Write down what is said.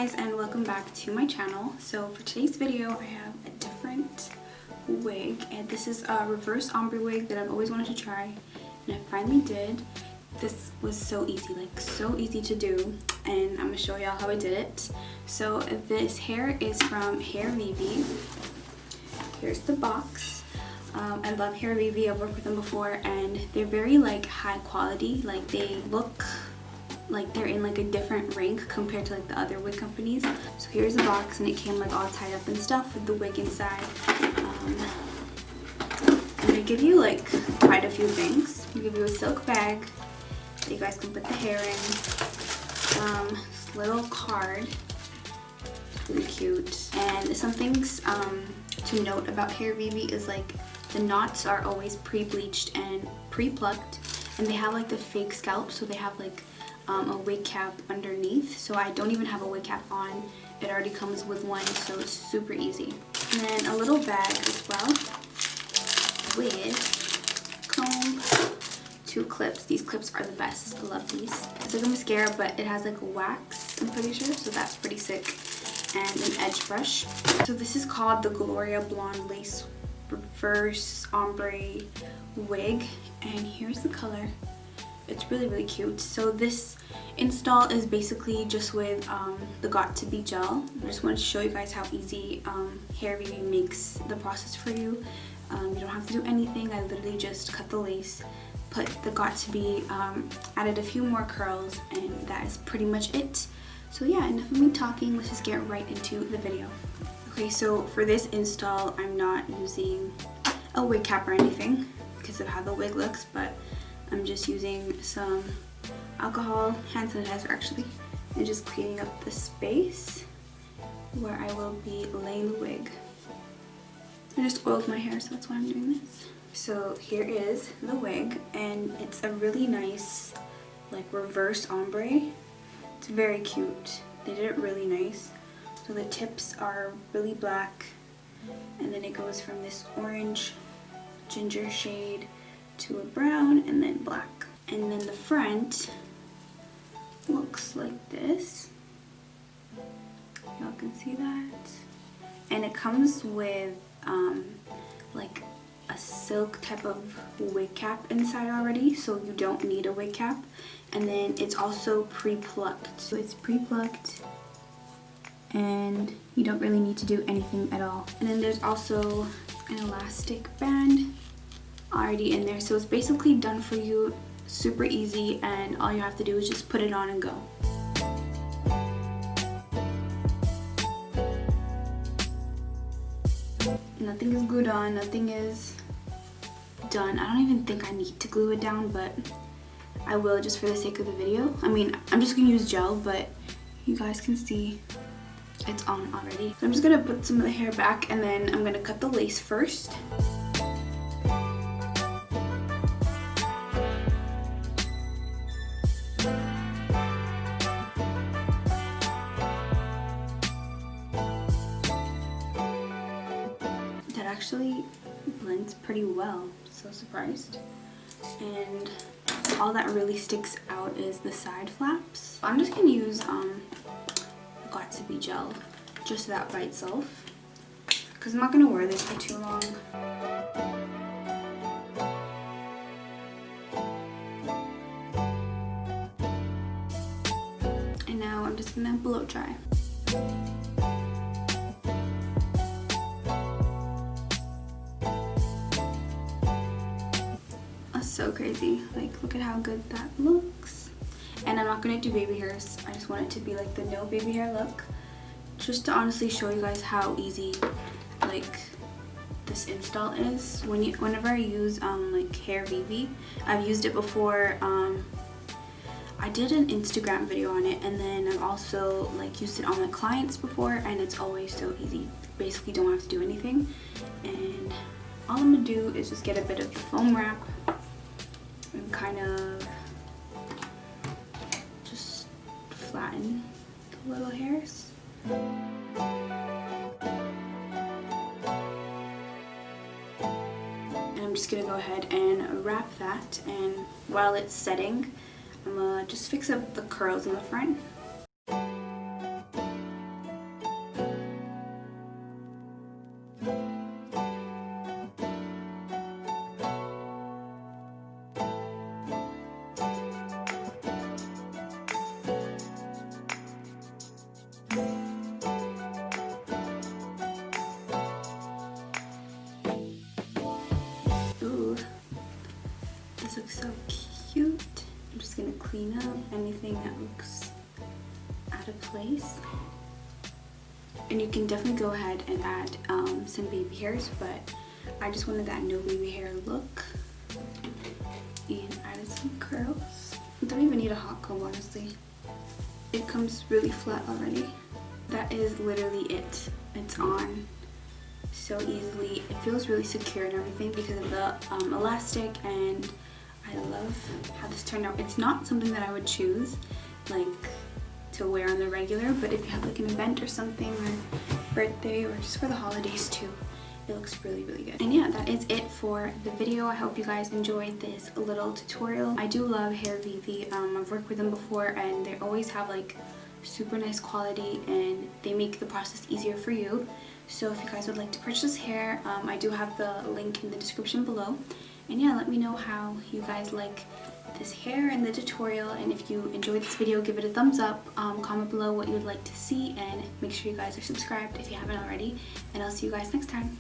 guys, and welcome back to my channel. So for today's video I have a different wig, and this is a reverse ombre wig that I've always wanted to try, and I finally did. This was so easy, like so easy to do, and I'm gonna show y'all how I did it. So this hair is from Hairvivi. Here's the box. I love Hairvivi. I've worked with them before, and they're very like high quality. Like they look like they're in like a different rank compared to like the other wig companies. So here's the box, and it came like all tied up and stuff with the wig inside. And they give you like quite a few things. They give you a silk bag that you guys can put the hair in. This little card, it's really cute. And some things to note about Hairvivi is like the knots are always pre-bleached and pre-plucked, and they have like the fake scalp, so they have like a wig cap underneath. So I don't even have a wig cap on, it already comes with one, so it's super easy. And then a little bag as well with comb, 2 clips. These clips are the best, I love these. It's like a mascara, but it has like a wax, I'm pretty sure, so that's pretty sick. And an edge brush. So this is called the Gloria Blonde Lace Reverse Ombre Wig, and here's the color. It's really cute. So this install is basically just with the Got To Be gel. I just wanted to show you guys how easy Hairvivi makes the process for you. You don't have to do anything. I literally just cut the lace, put the Got To Be, added a few more curls, and that is pretty much it. So yeah, enough of me talking, let's just get right into the video. Okay, so for this install I'm not using a wig cap or anything because of how the wig looks, but I'm just using some alcohol, hand sanitizer actually, and just cleaning up the space where I will be laying the wig. I just oiled my hair, so that's why I'm doing this. So here is the wig, and it's a really nice like reverse ombre. It's very cute. They did it really nice. So the tips are really black, and then it goes from this orange ginger shade to a brown and then black. And then the front looks like this. Y'all can see that. And it comes with like a silk type of wig cap inside already, so you don't need a wig cap. And then it's also pre-plucked. So it's pre-plucked and you don't really need to do anything at all. And then there's also an elastic band already in there, so it's basically done for you, super easy, and all you have to do is just put it on and go. Nothing is glued on, nothing is done. I don't even think I need to glue it down, but I will just for the sake of the video. I mean, I'm just gonna use gel, but you guys can see it's on already. So I'm just gonna put some of the hair back, and then I'm gonna cut the lace first. That actually blends pretty well, so surprised. And all that really sticks out is the side flaps. I'm just gonna use Got To Be gel, just that by itself, because I'm not gonna wear this for too long. And now I'm just gonna blow dry. That's so crazy. Like, look at how good that looks. And I'm not gonna do baby hairs. I just want it to be like the no baby hair look, just to honestly show you guys how easy like this install is. Whenever I use like Hairvivi, I've used it before. I did an Instagram video on it, and then I've also like used it on my clients before, and it's always so easy. Basically don't have to do anything, and all I'm gonna do is just get a bit of the foam wrap and kind of just flatten the little hairs. And I'm just gonna go ahead and wrap that, and while it's setting, I'm gonna just fix up the curls in the front. This looks so cute. I'm just gonna clean up anything that looks out of place. And you can definitely go ahead and add some baby hairs, but I just wanted that no baby hair look. And added some curls. I don't even need a hot comb, honestly. It comes really flat already. That is literally it. It's on so easily. It feels really secure and everything because of the elastic, and I love how this turned out. It's not something that I would choose like to wear on the regular, but if you have like an event or something, or birthday, or just for the holidays too, it looks really, really good. And yeah, that is it for the video. I hope you guys enjoyed this little tutorial. I do love Hairvivi. I've worked with them before, and they always have like super nice quality, and they make the process easier for you. So if you guys would like to purchase hair, I do have the link in the description below. And yeah, let me know how you guys like this hair and the tutorial, and if you enjoyed this video, give it a thumbs up, comment below what you would like to see, and make sure you guys are subscribed if you haven't already, and I'll see you guys next time.